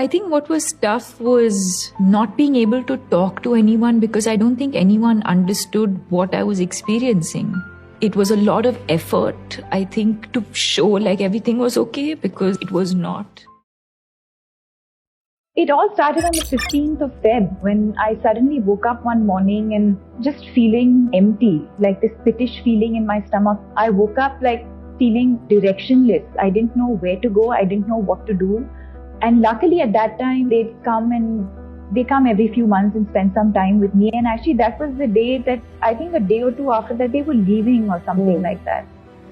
I think what was tough was not being able to talk to anyone because I don't think anyone understood what I was experiencing. It was a lot of effort, I think, to show like everything was okay because it was not. It all started on the 15th of Feb when I suddenly woke up one morning and just feeling empty, like this pitish feeling in my stomach. I woke up like feeling directionless. I didn't know where to go. I didn't know what to do. And luckily at that time, they come every few months and spend some time with me. And actually that was the day that, I think a day or two after that, they were leaving or something like that.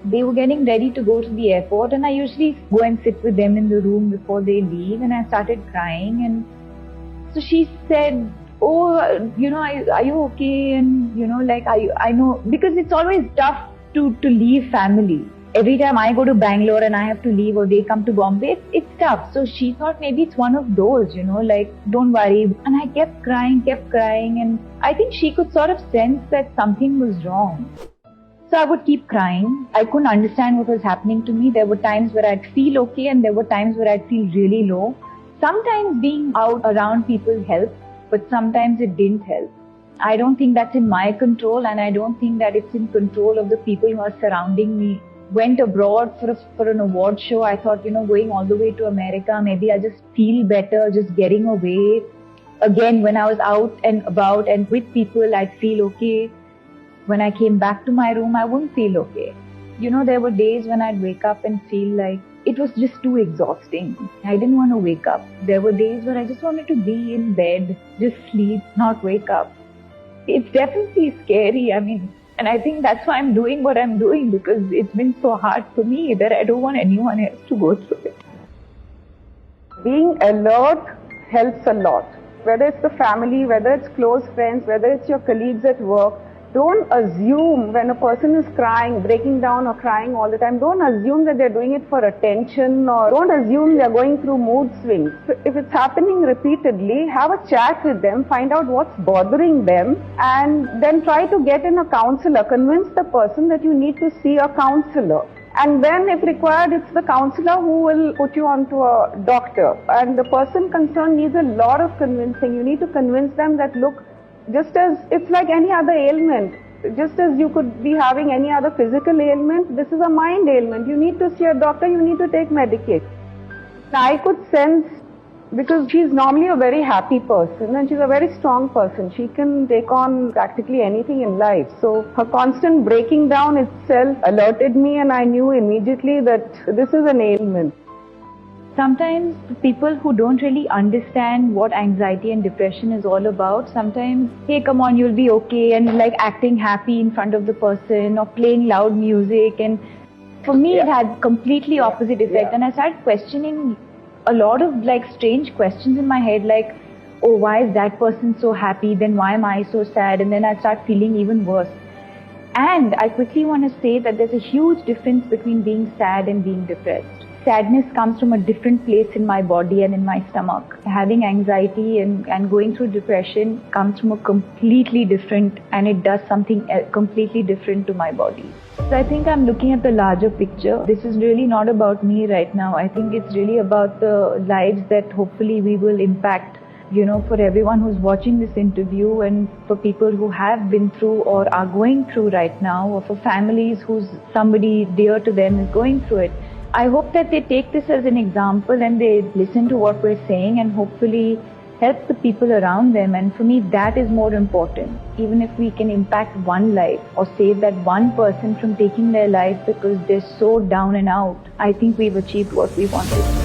They were getting ready to go to the airport, and I usually go and sit with them in the room before they leave, and I started crying. And so she said, oh, are you okay? And, I know, because it's always tough to leave family. Every time I go to Bangalore and I have to leave or they come to Bombay, it's tough. So she thought maybe it's one of those, don't worry. And I kept crying. And I think she could sort of sense that something was wrong. So I would keep crying. I couldn't understand what was happening to me. There were times where I'd feel okay and there were times where I'd feel really low. Sometimes being out around people helped, but sometimes it didn't help. I don't think that's in my control, and I don't think that it's in control of the people who are surrounding me. Went abroad for an award show. I thought, going all the way to America, maybe I just feel better just getting away. Again, when I was out and about and with people, I'd feel okay. When I came back to my room, I wouldn't feel okay. There were days when I'd wake up and feel like it was just too exhausting. I didn't want to wake up. There were days where I just wanted to be in bed, just sleep, not wake up. It's definitely scary. And I think that's why I'm doing what I'm doing, because it's been so hard for me that I don't want anyone else to go through it. Being alert helps a lot. Whether it's the family, whether it's close friends, whether it's your colleagues at work, don't assume when a person is crying, breaking down or crying all the time, don't assume that they're doing it for attention, or don't assume they're going through mood swings. If it's happening repeatedly, have a chat with them, find out what's bothering them, and then try to get in a counselor. Convince the person that you need to see a counselor. And then if required, it's the counselor who will put you onto a doctor. And the person concerned needs a lot of convincing. You need to convince them that, look, just as it's like any other ailment, just as you could be having any other physical ailment, this is a mind ailment. You need to see a doctor, you need to take medication. I could sense, because she's normally a very happy person and she's a very strong person. She can take on practically anything in life. So her constant breaking down itself alerted me, and I knew immediately that this is an ailment. Sometimes people who don't really understand what anxiety and depression is all about, sometimes, hey, come on, you'll be okay, and like acting happy in front of the person or playing loud music. And for me, it had completely opposite effect. And I started questioning a lot of like strange questions in my head, like, oh, why is that person so happy? Then why am I so sad? And then I start feeling even worse. And I quickly want to say that there's a huge difference between being sad and being depressed. Sadness comes from a different place in my body and in my stomach. Having anxiety and going through depression comes from a completely different, and it does something completely different to my body. So I think I'm looking at the larger picture. This is really not about me right now. I think it's really about the lives that hopefully we will impact, for everyone who's watching this interview, and for people who have been through or are going through right now, or for families whose somebody dear to them is going through it. I hope that they take this as an example and they listen to what we're saying and hopefully help the people around them. And for me, that is more important. Even if we can impact one life or save that one person from taking their life because they're so down and out, I think we've achieved what we wanted.